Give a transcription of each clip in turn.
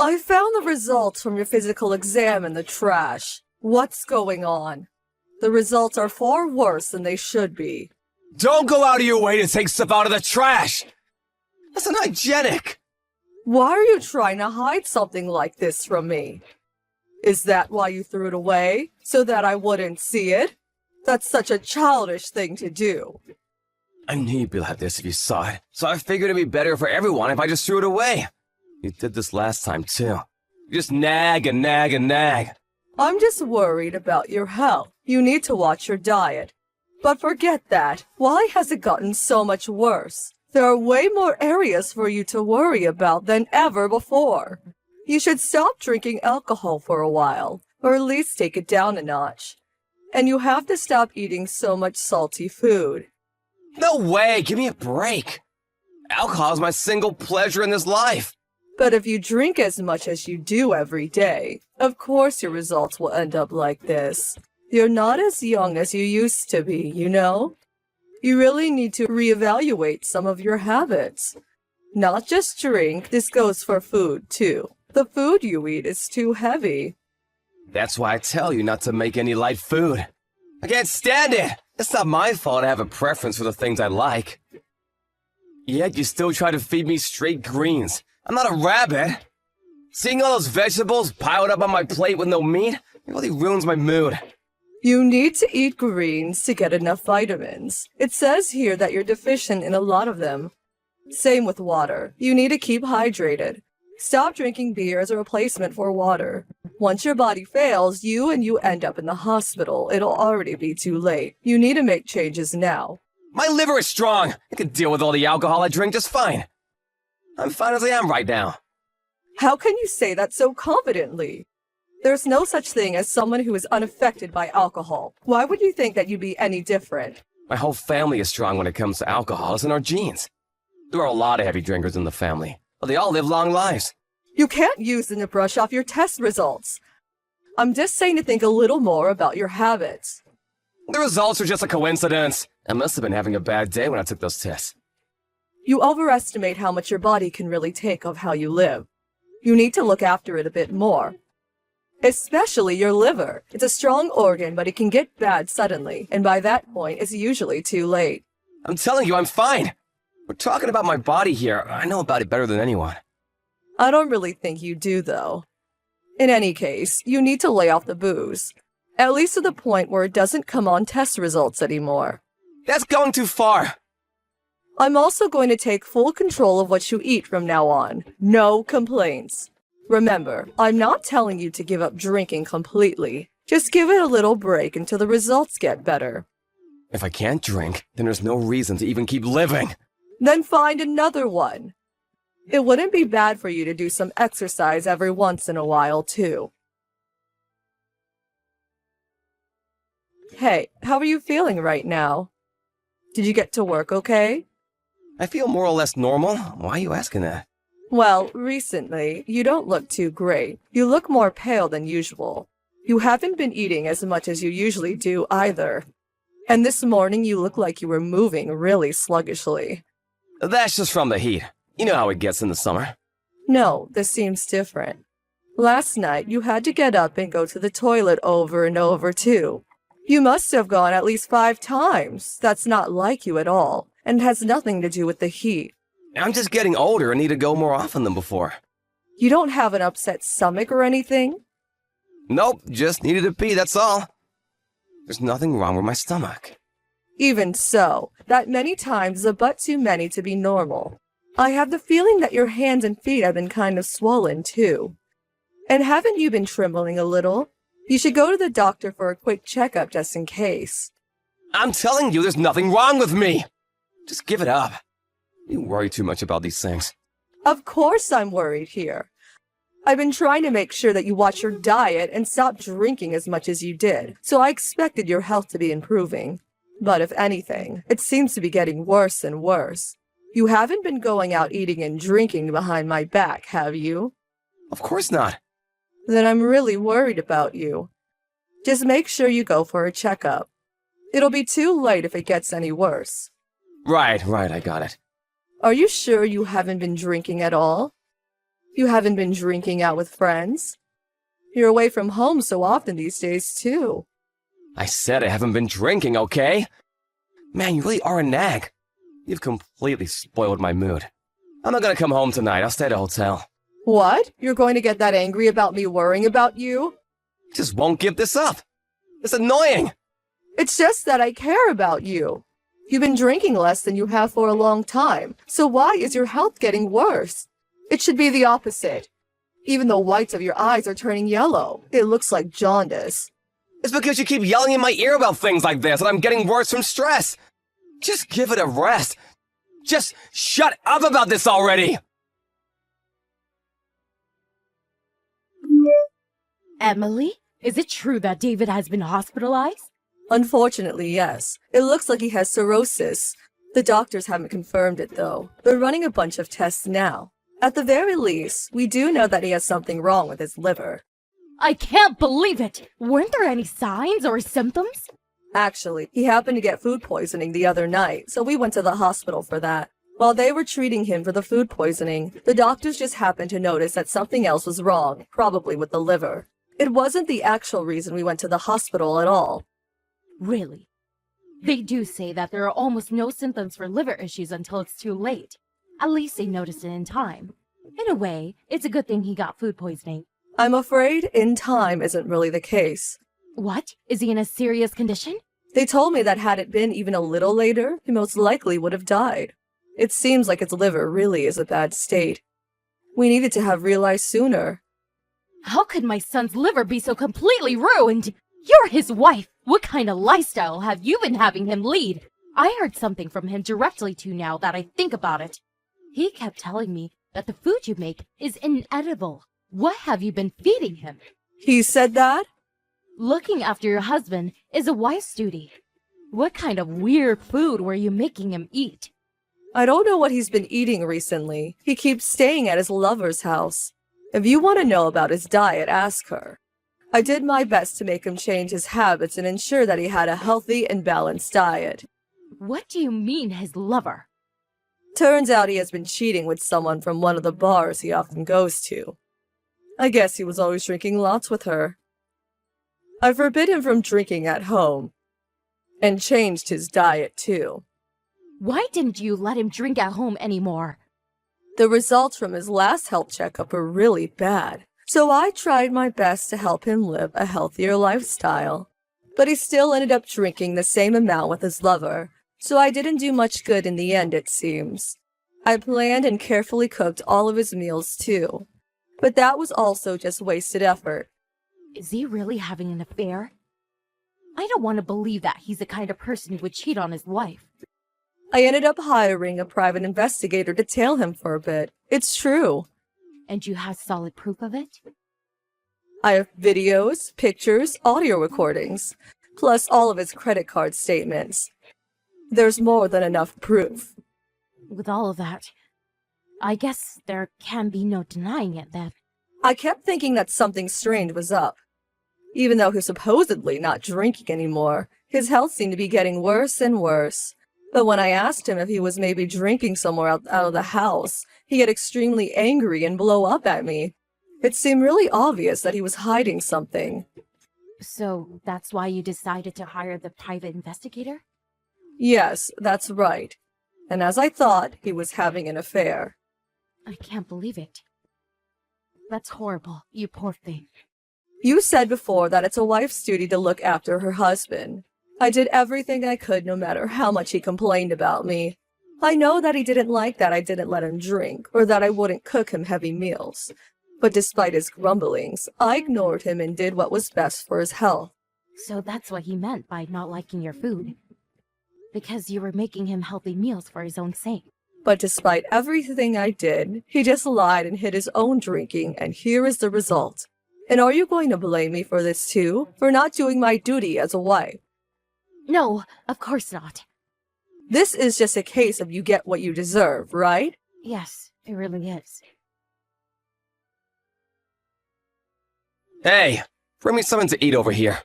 I found the results from your physical exam in the trash. What's going on? The results are far worse than they should be. Don't go out of your way to take stuff out of the trash! That's unhygienic! Why are you trying to hide something like this from me? Is that why you threw it away? So that I wouldn't see it? That's such a childish thing to do. I knew you'd be like this if you saw it, so I figured it'd be better for everyone if I just threw it away. You did this last time, too. You just nag and nag and nag. I'm just worried about your health. You need to watch your diet. But forget that. Why has it gotten so much worse? There are way more areas for you to worry about than ever before. You should stop drinking alcohol for a while, or at least take it down a notch. And you have to stop eating so much salty food. No way! Give me a break! Alcohol is my single pleasure in this life! But if you drink as much as you do every day, of course your results will end up like this. You're not as young as you used to be, you know? You really need to reevaluate some of your habits. Not just drink, this goes for food, too. The food you eat is too heavy. That's why I tell you not to make any light food. I can't stand it! It's not my fault I have a preference for the things I like. Yet you still try to feed me straight greens. I'm not a rabbit. Seeing all those vegetables piled up on my plate with no meat, it really ruins my mood. You need to eat greens to get enough vitamins. It says here that you're deficient in a lot of them. Same with water. You need to keep hydrated. Stop drinking beer as a replacement for water. Once your body fails, you end up in the hospital. It'll already be too late. You need to make changes now. My liver is strong. I can deal with all the alcohol I drink just fine. I'm fine as I am right now. How can you say that so confidently? There's no such thing as someone who is unaffected by alcohol. Why would you think that you'd be any different? My whole family is strong when it comes to alcohol. It's in our genes. There are a lot of heavy drinkers in the family, but they all live long lives. You can't use them to brush off your test results. I'm just saying to think a little more about your habits. The results are just a coincidence. I must have been having a bad day when I took those tests. You overestimate how much your body can really take of how you live. You need to look after it a bit more. Especially your liver. It's a strong organ, but it can get bad suddenly, and by that point, it's usually too late. I'm telling you, I'm fine. We're talking about my body here. I know about it better than anyone. I don't really think you do, though. In any case, you need to lay off the booze. At least to the point where it doesn't come on test results anymore. That's going too far. I'm also going to take full control of what you eat from now on. No complaints. Remember, I'm not telling you to give up drinking completely. Just give it a little break until the results get better. If I can't drink, then there's no reason to even keep living. Then find another one. It wouldn't be bad for you to do some exercise every once in a while, too. Hey, how are you feeling right now? Did you get to work okay? I feel more or less normal. Why are you asking that? Well, recently, you don't look too great. You look more pale than usual. You haven't been eating as much as you usually do either. And this morning you look like you were moving really sluggishly. That's just from the heat. You know how it gets in the summer. No, this seems different. Last night you had to get up and go to the toilet over and over too. You must have gone at least 5 times. That's not like you at all, and has nothing to do with the heat. I'm just getting older and need to go more often than before. You don't have an upset stomach or anything? Nope, just needed to pee, that's all. There's nothing wrong with my stomach. Even so, that many times is a but too many to be normal. I have the feeling that your hands and feet have been kind of swollen too. And haven't you been trembling a little? You should go to the doctor for a quick checkup just in case. I'm telling you, there's nothing wrong with me. Just give it up. You worry too much about these things. Of course I'm worried here. I've been trying to make sure that you watch your diet and stop drinking as much as you did, so I expected your health to be improving. But if anything, it seems to be getting worse and worse. You haven't been going out eating and drinking behind my back, have you? Of course not. Then I'm really worried about you. Just make sure you go for a checkup. It'll be too late if it gets any worse. Right, I got it. Are you sure you haven't been drinking at all? You haven't been drinking out with friends? You're away from home so often these days, too. I said I haven't been drinking, okay? Man, you really are a nag. You've completely spoiled my mood. I'm not gonna come home tonight. I'll stay at a hotel. What? You're going to get that angry about me worrying about you? Just won't give this up. It's annoying. It's just that I care about you. You've been drinking less than you have for a long time, so why is your health getting worse? It should be the opposite. Even the whites of your eyes are turning yellow. It looks like jaundice. It's because you keep yelling in my ear about things like this and I'm getting worse from stress. Just give it a rest. Just shut up about this already! Emily, is it true that David has been hospitalized? Unfortunately, yes. It looks like he has cirrhosis. The doctors haven't confirmed it, though. They're running a bunch of tests now. At the very least, we do know that he has something wrong with his liver. I can't believe it! Weren't there any signs or symptoms? Actually, he happened to get food poisoning the other night, so we went to the hospital for that. While they were treating him for the food poisoning, the doctors just happened to notice that something else was wrong, probably with the liver. It wasn't the actual reason we went to the hospital at all. Really? They do say that there are almost no symptoms for liver issues until it's too late. At least they noticed it in time. In a way, it's a good thing he got food poisoning. I'm afraid in time isn't really the case. What? Is he in a serious condition? They told me that had it been even a little later, he most likely would have died. It seems like his liver really is a bad state. We needed to have realized sooner. How could my son's liver be so completely ruined? You're his wife. What kind of lifestyle have you been having him lead? I heard something from him directly too now that I think about it. He kept telling me that the food you make is inedible. What have you been feeding him? He said that? Looking after your husband is a wife's duty. What kind of weird food were you making him eat? I don't know what he's been eating recently. He keeps staying at his lover's house. If you want to know about his diet, ask her. I did my best to make him change his habits and ensure that he had a healthy and balanced diet. What do you mean, his lover? Turns out he has been cheating with someone from one of the bars he often goes to. I guess he was always drinking lots with her. I forbid him from drinking at home. And changed his diet, too. Why didn't you let him drink at home anymore? The results from his last health checkup were really bad, so I tried my best to help him live a healthier lifestyle. But he still ended up drinking the same amount with his lover, so I didn't do much good in the end, it seems. I planned and carefully cooked all of his meals, too. But that was also just wasted effort. Is he really having an affair? I don't want to believe that he's the kind of person who would cheat on his wife. I ended up hiring a private investigator to tail him for a bit. It's true. And you have solid proof of it? I have videos, pictures, audio recordings, plus all of his credit card statements. There's more than enough proof. With all of that, I guess there can be no denying it then. I kept thinking that something strange was up. Even though he's supposedly not drinking anymore, his health seemed to be getting worse and worse. But when I asked him if he was maybe drinking somewhere out of the house, he'd get extremely angry and blow up at me. It seemed really obvious that he was hiding something. So that's why you decided to hire the private investigator? Yes, that's right. And as I thought, he was having an affair. I can't believe it. That's horrible, you poor thing. You said before that it's a wife's duty to look after her husband. I did everything I could no matter how much he complained about me. I know that he didn't like that I didn't let him drink, or that I wouldn't cook him heavy meals. But despite his grumblings, I ignored him and did what was best for his health. So that's what he meant by not liking your food. Because you were making him healthy meals for his own sake. But despite everything I did, he just lied and hid his own drinking, and here is the result. And are you going to blame me for this too? For not doing my duty as a wife? No, of course not. This is just a case of you get what you deserve, right? Yes, it really is. Hey, bring me something to eat over here.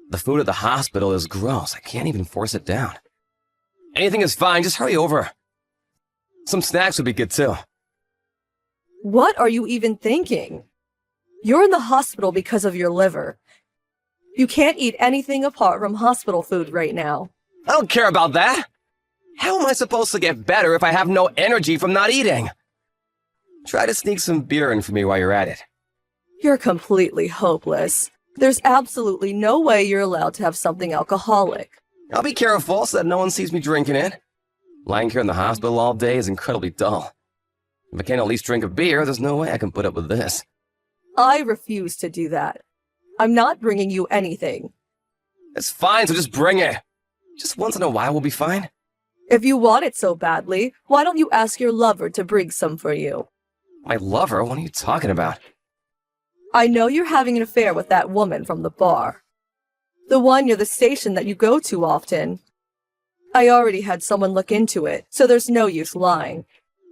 The food at the hospital is gross. I can't even force it down. Anything is fine, just hurry over. Some snacks would be good too. What are you even thinking? You're in the hospital because of your liver. You can't eat anything apart from hospital food right now. I don't care about that. How am I supposed to get better if I have no energy from not eating? Try to sneak some beer in for me while you're at it. You're completely hopeless. There's absolutely no way you're allowed to have something alcoholic. I'll be careful so that no one sees me drinking it. Lying here in the hospital all day is incredibly dull. If I can't at least drink a beer, there's no way I can put up with this. I refuse to do that. I'm not bringing you anything. It's fine, so just bring it. Just once in a while will be fine. If you want it so badly, why don't you ask your lover to bring some for you? My lover? What are you talking about? I know you're having an affair with that woman from the bar. The one near the station that you go to often. I already had someone look into it, so there's no use lying.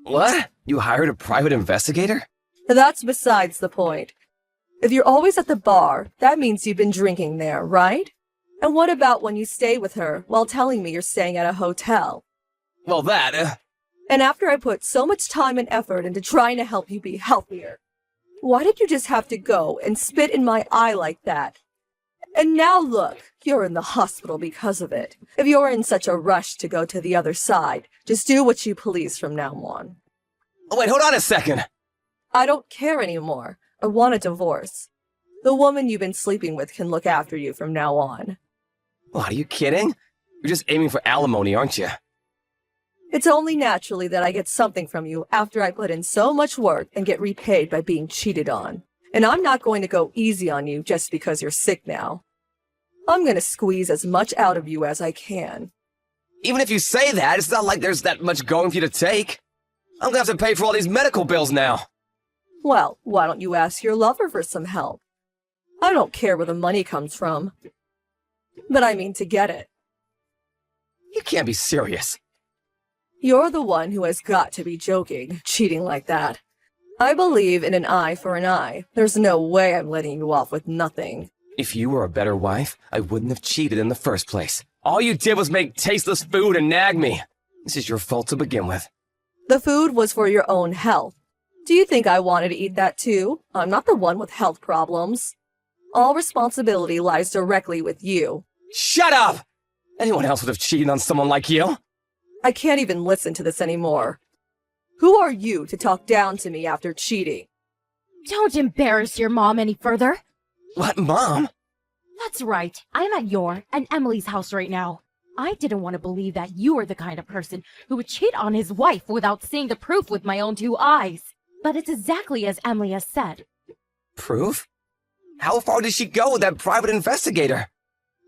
What? You hired a private investigator? That's besides the point. If you're always at the bar, that means you've been drinking there, right? And what about when you stay with her while telling me you're staying at a hotel? Well, that, And after I put so much time and effort into trying to help you be healthier, why did you just have to go and spit in my eye like that? And now look, you're in the hospital because of it. If you're in such a rush to go to the other side, just do what you please from now on. Oh, wait, hold on a second. I don't care anymore. I want a divorce. The woman you've been sleeping with can look after you from now on. What, are you kidding? You're just aiming for alimony, aren't you? It's only naturally that I get something from you after I put in so much work and get repaid by being cheated on. And I'm not going to go easy on you just because you're sick now. I'm going to squeeze as much out of you as I can. Even if you say that, it's not like there's that much going for you to take. I'm gonna have to pay for all these medical bills now. Well, why don't you ask your lover for some help? I don't care where the money comes from. But I mean to get it. You can't be serious. You're the one who has got to be joking, cheating like that. I believe in an eye for an eye. There's no way I'm letting you off with nothing. If you were a better wife, I wouldn't have cheated in the first place. All you did was make tasteless food and nag me. This is your fault to begin with. The food was for your own health. Do you think I wanted to eat that too? I'm not the one with health problems. All responsibility lies directly with you. Shut up! Anyone else would have cheated on someone like you. I can't even listen to this anymore. Who are you to talk down to me after cheating? Don't embarrass your mom any further. What, Mom? That's right. I'm at your and Emily's house right now. I didn't want to believe that you were the kind of person who would cheat on his wife without seeing the proof with my own two eyes. But it's exactly as Emily has said. Proof? How far did she go with that private investigator?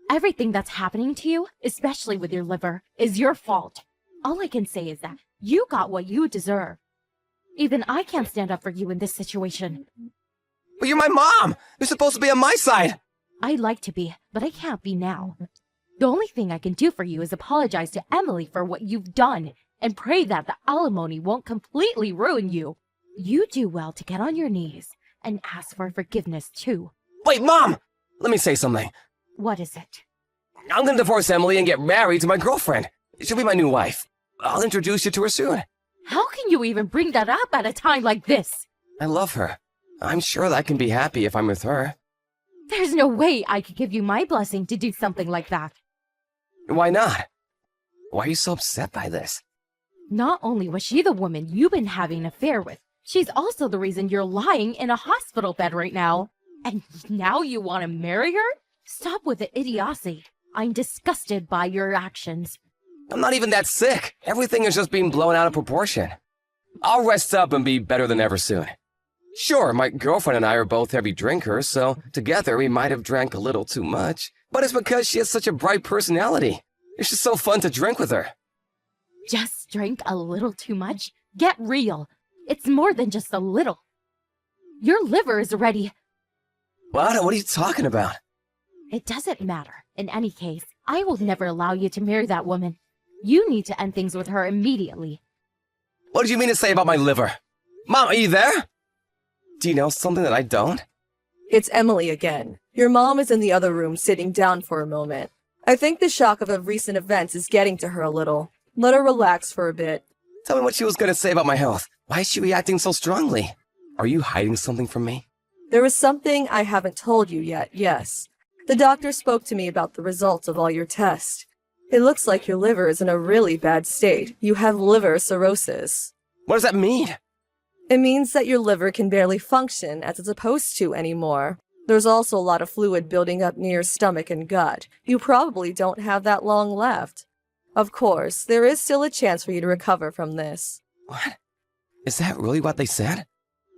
Everything that's happening to you, especially with your liver, is your fault. All I can say is that you got what you deserve. Even I can't stand up for you in this situation. But you're my mom! You're supposed to be on my side! I'd like to be, but I can't be now. The only thing I can do for you is apologize to Emily for what you've done and pray that the alimony won't completely ruin you. You do well to get on your knees and ask for forgiveness too. Wait, Mom! Let me say something. What is it? I'm gonna divorce Emily and get married to my girlfriend. She'll be my new wife. I'll introduce you to her soon. How can you even bring that up at a time like this? I love her. I'm sure that I can be happy if I'm with her. There's no way I could give you my blessing to do something like that. Why not? Why are you so upset by this? Not only was she the woman you've been having an affair with, she's also the reason you're lying in a hospital bed right now. And now you want to marry her? Stop with the idiocy. I'm disgusted by your actions. I'm not even that sick. Everything is just being blown out of proportion. I'll rest up and be better than ever soon. Sure, my girlfriend and I are both heavy drinkers, so together we might have drank a little too much. But it's because she has such a bright personality. It's just so fun to drink with her. Just drink a little too much? Get real. It's more than just a little. Your liver is ready. What? What are you talking about? It doesn't matter. In any case, I will never allow you to marry that woman. You need to end things with her immediately. What did you mean to say about my liver? Mom, are you there? Do you know something that I don't? It's Emily again. Your mom is in the other room sitting down for a moment. I think the shock of the recent events is getting to her a little. Let her relax for a bit. Tell me what she was going to say about my health. Why is she reacting so strongly? Are you hiding something from me? There is something I haven't told you yet, yes. The doctor spoke to me about the results of all your tests. It looks like your liver is in a really bad state. You have liver cirrhosis. What does that mean? It means that your liver can barely function as it's supposed to anymore. There's also a lot of fluid building up near your stomach and gut. You probably don't have that long left. Of course, there is still a chance for you to recover from this. What? Is that really what they said?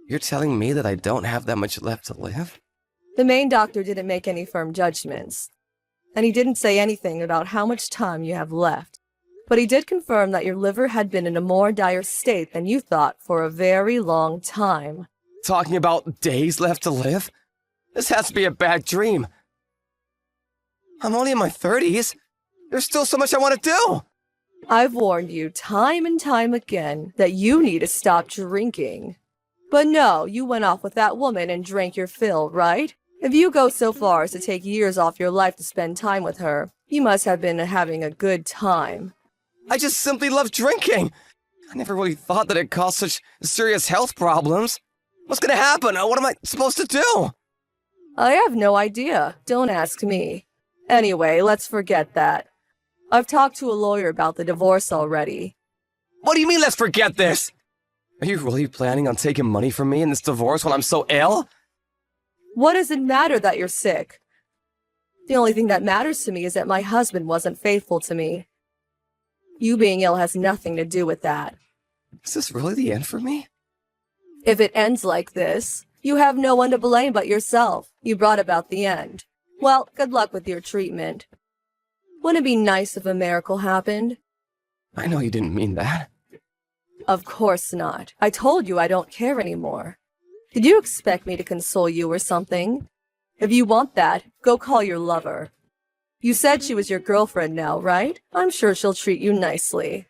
You're telling me that I don't have that much left to live? The main doctor didn't make any firm judgments, and he didn't say anything about how much time you have left. But he did confirm that your liver had been in a more dire state than you thought for a very long time. Talking about days left to live? This has to be a bad dream. I'm only in my 30s. There's still so much I want to do. I've warned you time and time again that you need to stop drinking. But no, you went off with that woman and drank your fill, right? If you go so far as to take years off your life to spend time with her, you must have been having a good time. I just simply love drinking. I never really thought that it caused such serious health problems. What's gonna happen? What am I supposed to do? I have no idea. Don't ask me. Anyway, let's forget that. I've talked to a lawyer about the divorce already. What do you mean, let's forget this? Are you really planning on taking money from me in this divorce while I'm so ill? What does it matter that you're sick? The only thing that matters to me is that my husband wasn't faithful to me. You being ill has nothing to do with that. Is this really the end for me? If it ends like this, you have no one to blame but yourself. You brought about the end. Well, good luck with your treatment. Wouldn't it be nice if a miracle happened? I know you didn't mean that. Of course not. I told you I don't care anymore. Did you expect me to console you or something? If you want that, go call your lover. You said she was your girlfriend now, right? I'm sure she'll treat you nicely.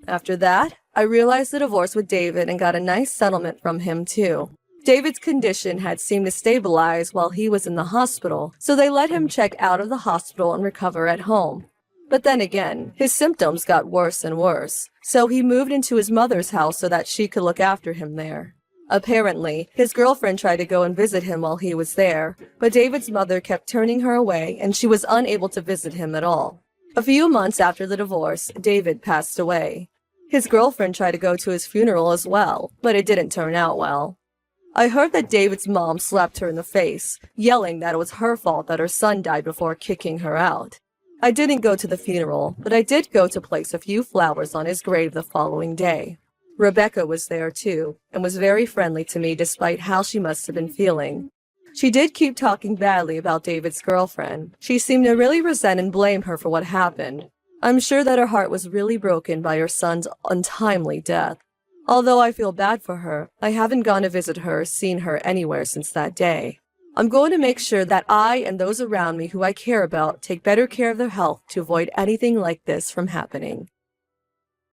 After that, I realized the divorce with David and got a nice settlement from him too. David's condition had seemed to stabilize while he was in the hospital, so they let him check out of the hospital and recover at home. But then again, his symptoms got worse and worse, so he moved into his mother's house so that she could look after him there. Apparently, his girlfriend tried to go and visit him while he was there, but David's mother kept turning her away and she was unable to visit him at all. A few months after the divorce, David passed away. His girlfriend tried to go to his funeral as well, but it didn't turn out well. I heard that David's mom slapped her in the face, yelling that it was her fault that her son died before kicking her out. I didn't go to the funeral, but I did go to place a few flowers on his grave the following day. Rebecca was there too, and was very friendly to me despite how she must have been feeling. She did keep talking badly about David's girlfriend. She seemed to really resent and blame her for what happened. I'm sure that her heart was really broken by her son's untimely death. Although I feel bad for her, I haven't gone to visit her or seen her anywhere since that day. I'm going to make sure that I and those around me who I care about take better care of their health to avoid anything like this from happening.